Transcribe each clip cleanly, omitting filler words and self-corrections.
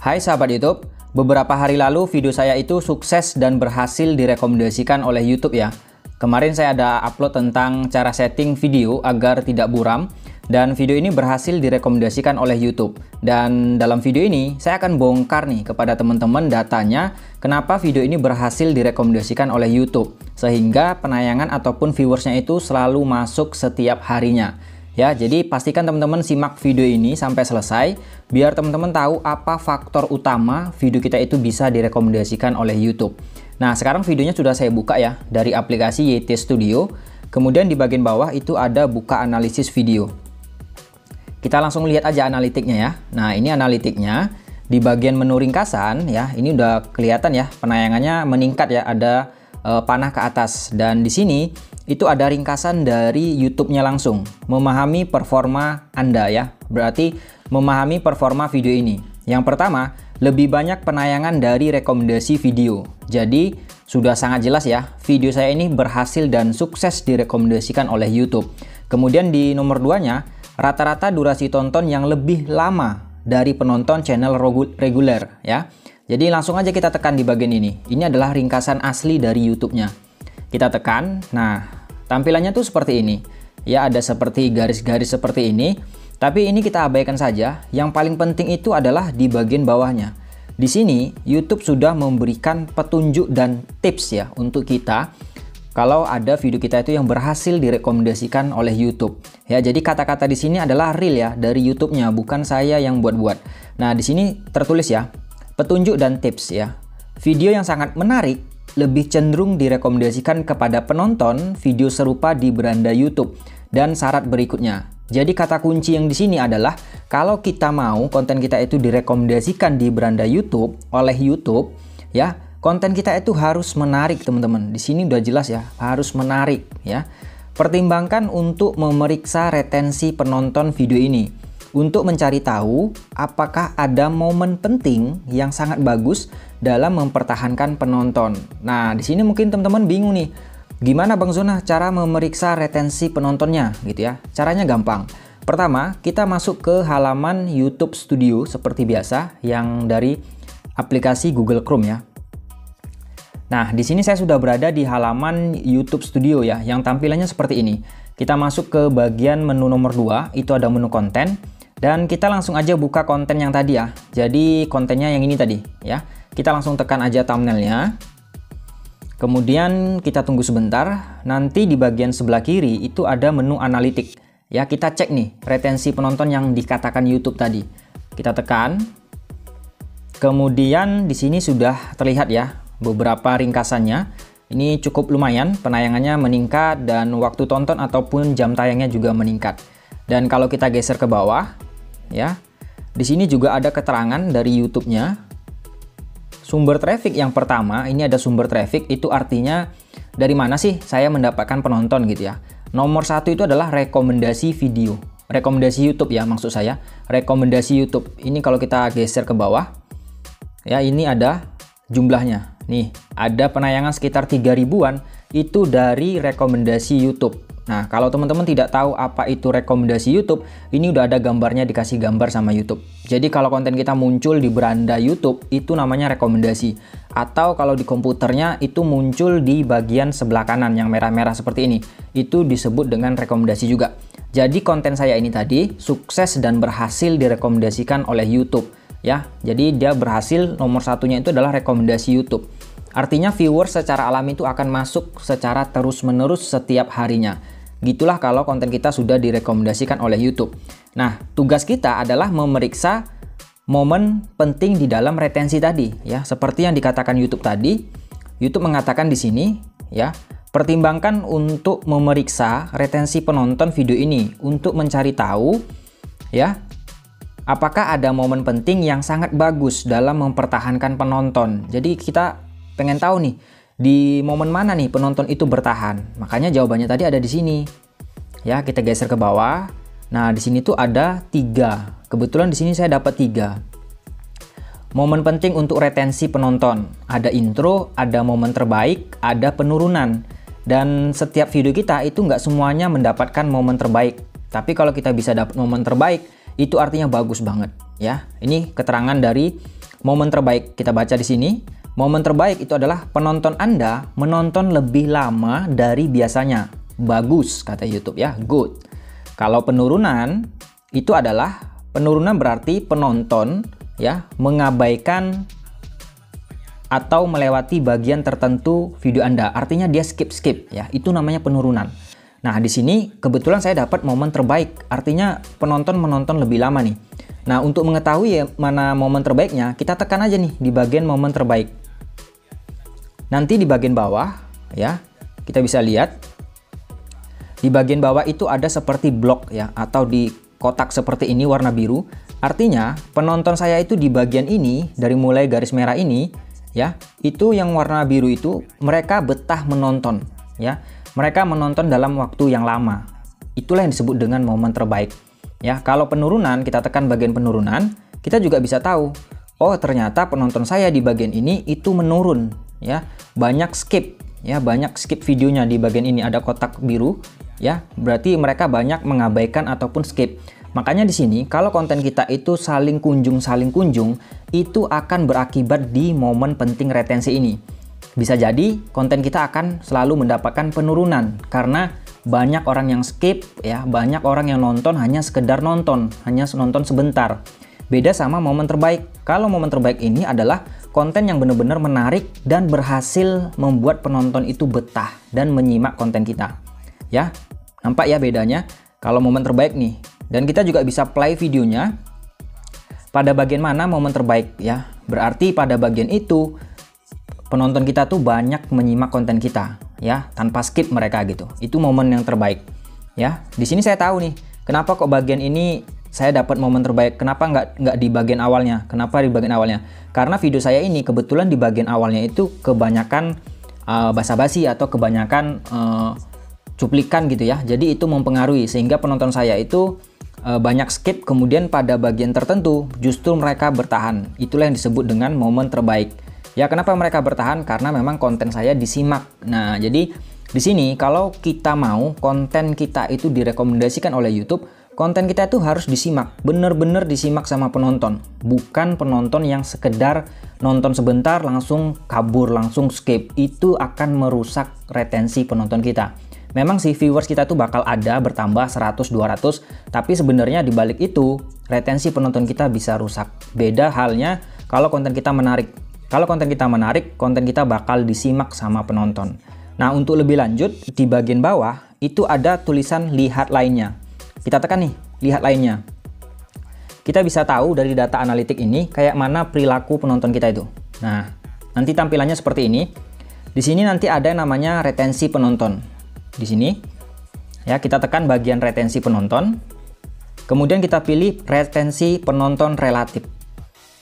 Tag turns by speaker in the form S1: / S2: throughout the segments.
S1: Hai sahabat YouTube, beberapa hari lalu video saya itu sukses dan berhasil direkomendasikan oleh YouTube ya. Kemarin saya ada upload tentang cara setting video agar tidak buram, dan video ini berhasil direkomendasikan oleh YouTube. Dan dalam video ini saya akan bongkar nih kepada teman-teman datanya kenapa video ini berhasil direkomendasikan oleh YouTube, sehingga penayangan ataupun viewersnya itu selalu masuk setiap harinya. Ya, jadi pastikan teman-teman simak video ini sampai selesai biar teman-teman tahu apa faktor utama video kita itu bisa direkomendasikan oleh YouTube. Nah, sekarang videonya sudah saya buka ya dari aplikasi YT Studio. Kemudian di bagian bawah itu ada buka analisis video. Kita langsung lihat aja analitiknya ya. Nah, ini analitiknya di bagian menu ringkasan ya. Ini udah kelihatan ya penayangannya meningkat ya, ada panah ke atas, dan di sini itu ada ringkasan dari YouTube-nya langsung, memahami performa Anda ya, berarti memahami performa video ini. Yang pertama, lebih banyak penayangan dari rekomendasi video. Jadi sudah sangat jelas ya, video saya ini berhasil dan sukses direkomendasikan oleh YouTube. Kemudian di nomor 2-nya, rata-rata durasi tonton yang lebih lama dari penonton channel reguler ya. Jadi langsung aja kita tekan di bagian ini. Ini adalah ringkasan asli dari YouTube-nya. Kita tekan, nah tampilannya tuh seperti ini. Ya, ada seperti garis-garis seperti ini. Tapi ini kita abaikan saja. Yang paling penting itu adalah di bagian bawahnya. Di sini YouTube sudah memberikan petunjuk dan tips ya untuk kita kalau ada video kita itu yang berhasil direkomendasikan oleh YouTube. Ya, jadi kata-kata di sini adalah real ya dari YouTube-nya, bukan saya yang buat-buat. Nah, di sini tertulis ya, petunjuk dan tips ya. Video yang sangat menarik lebih cenderung direkomendasikan kepada penonton video serupa di beranda YouTube, dan syarat berikutnya. Jadi kata kunci yang di sini adalah kalau kita mau konten kita itu direkomendasikan di beranda YouTube oleh YouTube, ya, konten kita itu harus menarik, teman-teman. Di sini udah jelas ya, harus menarik ya. Pertimbangkan untuk memeriksa retensi penonton video ini untuk mencari tahu apakah ada momen penting yang sangat bagus dalam mempertahankan penonton. Nah, di sini mungkin teman-teman bingung nih, gimana Bang Zona cara memeriksa retensi penontonnya gitu ya. Caranya gampang. Pertama, kita masuk ke halaman YouTube Studio seperti biasa yang dari aplikasi Google Chrome ya. Nah, di sini saya sudah berada di halaman YouTube Studio ya, yang tampilannya seperti ini. Kita masuk ke bagian menu nomor 2, itu ada menu konten. Dan kita langsung aja buka konten yang tadi ya. Jadi kontennya yang ini tadi ya. Kita langsung tekan aja thumbnailnya. Kemudian kita tunggu sebentar. Nanti di bagian sebelah kiri itu ada menu analitik. Ya, kita cek nih retensi penonton yang dikatakan YouTube tadi. Kita tekan. Kemudian di sini sudah terlihat ya beberapa ringkasannya. Ini cukup lumayan, penayangannya meningkat dan waktu tonton ataupun jam tayangnya juga meningkat. Dan kalau kita geser ke bawah, ya, di sini juga ada keterangan dari YouTube-nya. Sumber traffic yang pertama, ini ada sumber traffic, itu artinya dari mana sih saya mendapatkan penonton gitu ya. Nomor 1 itu adalah rekomendasi video, rekomendasi YouTube ya maksud saya, rekomendasi YouTube. Ini kalau kita geser ke bawah, ya ini ada jumlahnya. Nih, ada penayangan sekitar 3.000-an, itu dari rekomendasi YouTube. Nah, kalau teman-teman tidak tahu apa itu rekomendasi YouTube, ini udah ada gambarnya, dikasih gambar sama YouTube. Jadi kalau konten kita muncul di beranda YouTube, itu namanya rekomendasi. Atau kalau di komputernya itu muncul di bagian sebelah kanan yang merah-merah seperti ini. Itu disebut dengan rekomendasi juga. Jadi konten saya ini tadi sukses dan berhasil direkomendasikan oleh YouTube. Ya, jadi dia berhasil, nomor 1-nya itu adalah rekomendasi YouTube. Artinya viewer secara alami itu akan masuk secara terus-menerus setiap harinya. Gitulah kalau konten kita sudah direkomendasikan oleh YouTube. Nah, tugas kita adalah memeriksa momen penting di dalam retensi tadi ya. Seperti yang dikatakan YouTube tadi. YouTube mengatakan di sini ya, pertimbangkan untuk memeriksa retensi penonton video ini untuk mencari tahu ya, apakah ada momen penting yang sangat bagus dalam mempertahankan penonton. Jadi kita pengen tahu nih, di momen mana nih penonton itu bertahan. Makanya jawabannya tadi ada di sini. Ya, kita geser ke bawah. Nah, di sini tuh ada 3. Kebetulan di sini saya dapat 3. Momen penting untuk retensi penonton. Ada intro, ada momen terbaik, ada penurunan. Dan setiap video kita itu nggak semuanya mendapatkan momen terbaik. Tapi kalau kita bisa dapat momen terbaik, itu artinya bagus banget. Ya, ini keterangan dari momen terbaik kita baca di sini. Momen terbaik itu adalah penonton Anda menonton lebih lama dari biasanya. Bagus kata YouTube ya, good. Kalau penurunan itu adalah penurunan berarti penonton ya mengabaikan atau melewati bagian tertentu video Anda. Artinya dia skip ya. Itu namanya penurunan. Nah, di sini kebetulan saya dapat momen terbaik. Artinya penonton menonton lebih lama nih. Nah, untuk mengetahui ya mana momen terbaiknya, kita tekan aja nih di bagian momen terbaik. Nanti di bagian bawah ya, kita bisa lihat di bagian bawah itu ada seperti blok ya, atau di kotak seperti ini warna biru. Artinya penonton saya itu di bagian ini, dari mulai garis merah ini ya, itu yang warna biru itu mereka betah menonton ya. Mereka menonton dalam waktu yang lama. Itulah yang disebut dengan momen terbaik. Ya, kalau penurunan, kita tekan bagian penurunan, kita juga bisa tahu, oh ternyata penonton saya di bagian ini itu menurun ya. Banyak skip ya, banyak skip videonya di bagian ini ada kotak biru ya. Berarti mereka banyak mengabaikan ataupun skip. Makanya di sini kalau konten kita itu saling kunjung, itu akan berakibat di momen penting retensi ini. Bisa jadi konten kita akan selalu mendapatkan penurunan karena banyak orang yang skip ya, banyak orang yang nonton hanya sekedar nonton, hanya nonton sebentar. Beda sama momen terbaik. Kalau momen terbaik ini adalah konten yang benar-benar menarik dan berhasil membuat penonton itu betah dan menyimak konten kita. Ya, nampak ya bedanya kalau momen terbaik nih. Dan kita juga bisa play videonya pada bagian mana momen terbaik ya. Berarti pada bagian itu penonton kita tuh banyak menyimak konten kita ya, tanpa skip mereka gitu. Itu momen yang terbaik ya. Di sini saya tahu nih, kenapa kok bagian ini saya dapat momen terbaik. Kenapa nggak di bagian awalnya? Kenapa di bagian awalnya? Karena video saya ini kebetulan di bagian awalnya itu kebanyakan basa-basi atau kebanyakan cuplikan gitu ya. Jadi itu mempengaruhi sehingga penonton saya itu banyak skip, kemudian pada bagian tertentu justru mereka bertahan. Itulah yang disebut dengan momen terbaik. Ya, kenapa mereka bertahan? Karena memang konten saya disimak. Nah, jadi di sini kalau kita mau konten kita itu direkomendasikan oleh YouTube, konten kita itu harus disimak, bener-bener disimak sama penonton. Bukan penonton yang sekedar nonton sebentar langsung kabur, langsung skip. Itu akan merusak retensi penonton kita. Memang sih viewers kita tuh bakal ada bertambah 100, 200, tapi sebenarnya di balik itu retensi penonton kita bisa rusak. Beda halnya kalau konten kita menarik. Kalau konten kita menarik, konten kita bakal disimak sama penonton. Nah, untuk lebih lanjut, di bagian bawah itu ada tulisan lihat lainnya. Kita tekan nih, lihat lainnya. Kita bisa tahu dari data analitik ini kayak mana perilaku penonton kita itu. Nah, nanti tampilannya seperti ini. Di sini nanti ada yang namanya retensi penonton. Di sini ya, kita tekan bagian retensi penonton. Kemudian kita pilih retensi penonton relatif.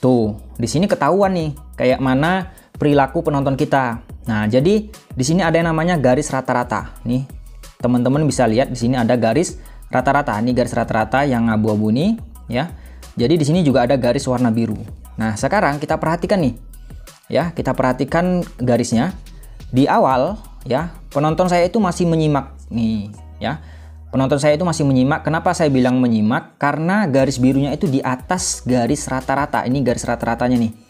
S1: Tuh, di sini ketahuan nih kayak mana perilaku penonton kita. Nah, jadi di sini ada yang namanya garis rata-rata. Nih, teman-teman bisa lihat di sini ada garis rata-rata. Ini garis rata-rata yang abu-abu nih, ya. Jadi di sini juga ada garis warna biru. Nah, sekarang kita perhatikan nih. Ya, kita perhatikan garisnya. Di awal, ya, penonton saya itu masih menyimak nih, ya. Penonton saya itu masih menyimak. Kenapa saya bilang menyimak? Karena garis birunya itu di atas garis rata-rata. Ini garis rata-ratanya nih.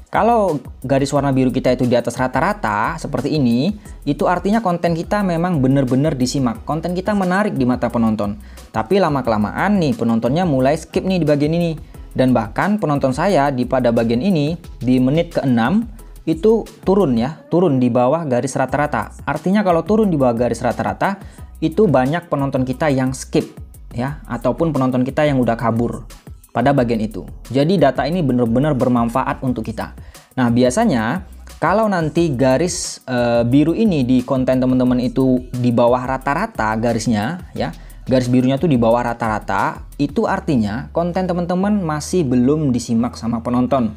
S1: Kalau garis warna biru kita itu di atas rata-rata seperti ini, itu artinya konten kita memang benar-benar disimak. Konten kita menarik di mata penonton. Tapi lama-kelamaan nih penontonnya mulai skip nih di bagian ini. Dan bahkan penonton saya pada bagian ini di menit ke-6 itu turun ya, turun di bawah garis rata-rata. Artinya kalau turun di bawah garis rata-rata, itu banyak penonton kita yang skip ya, ataupun penonton kita yang udah kabur pada bagian itu. Jadi data ini benar-benar bermanfaat untuk kita. Nah, biasanya kalau nanti garis biru ini di konten teman-teman itu di bawah rata-rata garisnya ya, garis birunya tuh di bawah rata-rata, itu artinya konten teman-teman masih belum disimak sama penonton.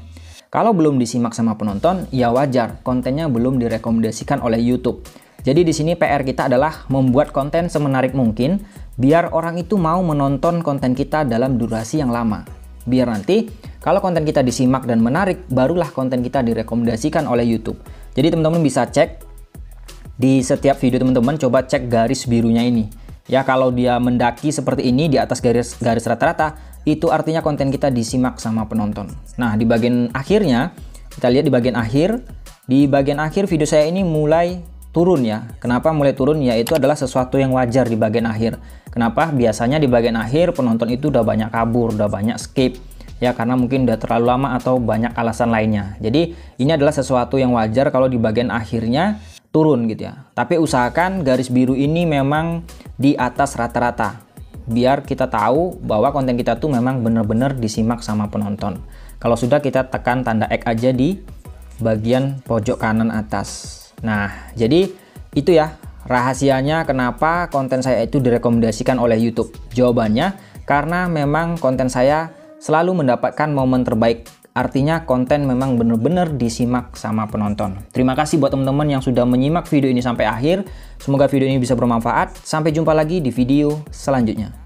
S1: Kalau belum disimak sama penonton, ya wajar, kontennya belum direkomendasikan oleh YouTube. Jadi di sini PR kita adalah membuat konten semenarik mungkin biar orang itu mau menonton konten kita dalam durasi yang lama. Biar nanti kalau konten kita disimak dan menarik, barulah konten kita direkomendasikan oleh YouTube. Jadi teman-teman bisa cek di setiap video teman-teman, coba cek garis birunya ini. Ya, kalau dia mendaki seperti ini di atas garis rata-rata, itu artinya konten kita disimak sama penonton. Nah, di bagian akhirnya, kita lihat di bagian akhir video saya ini mulai turun ya. Kenapa mulai turun? Ya, itu adalah sesuatu yang wajar di bagian akhir. Kenapa? Biasanya di bagian akhir penonton itu udah banyak kabur, udah banyak skip. Ya, karena mungkin udah terlalu lama atau banyak alasan lainnya. Jadi, ini adalah sesuatu yang wajar kalau di bagian akhirnya turun gitu ya. Tapi usahakan garis biru ini memang di atas rata-rata, biar kita tahu bahwa konten kita tuh memang benar-benar disimak sama penonton. Kalau sudah, kita tekan tanda X aja di bagian pojok kanan atas. Nah, jadi itu ya rahasianya kenapa konten saya itu direkomendasikan oleh YouTube. Jawabannya karena memang konten saya selalu mendapatkan momen terbaik. Artinya konten memang benar-benar disimak sama penonton. Terima kasih buat teman-teman yang sudah menyimak video ini sampai akhir. Semoga video ini bisa bermanfaat. Sampai jumpa lagi di video selanjutnya.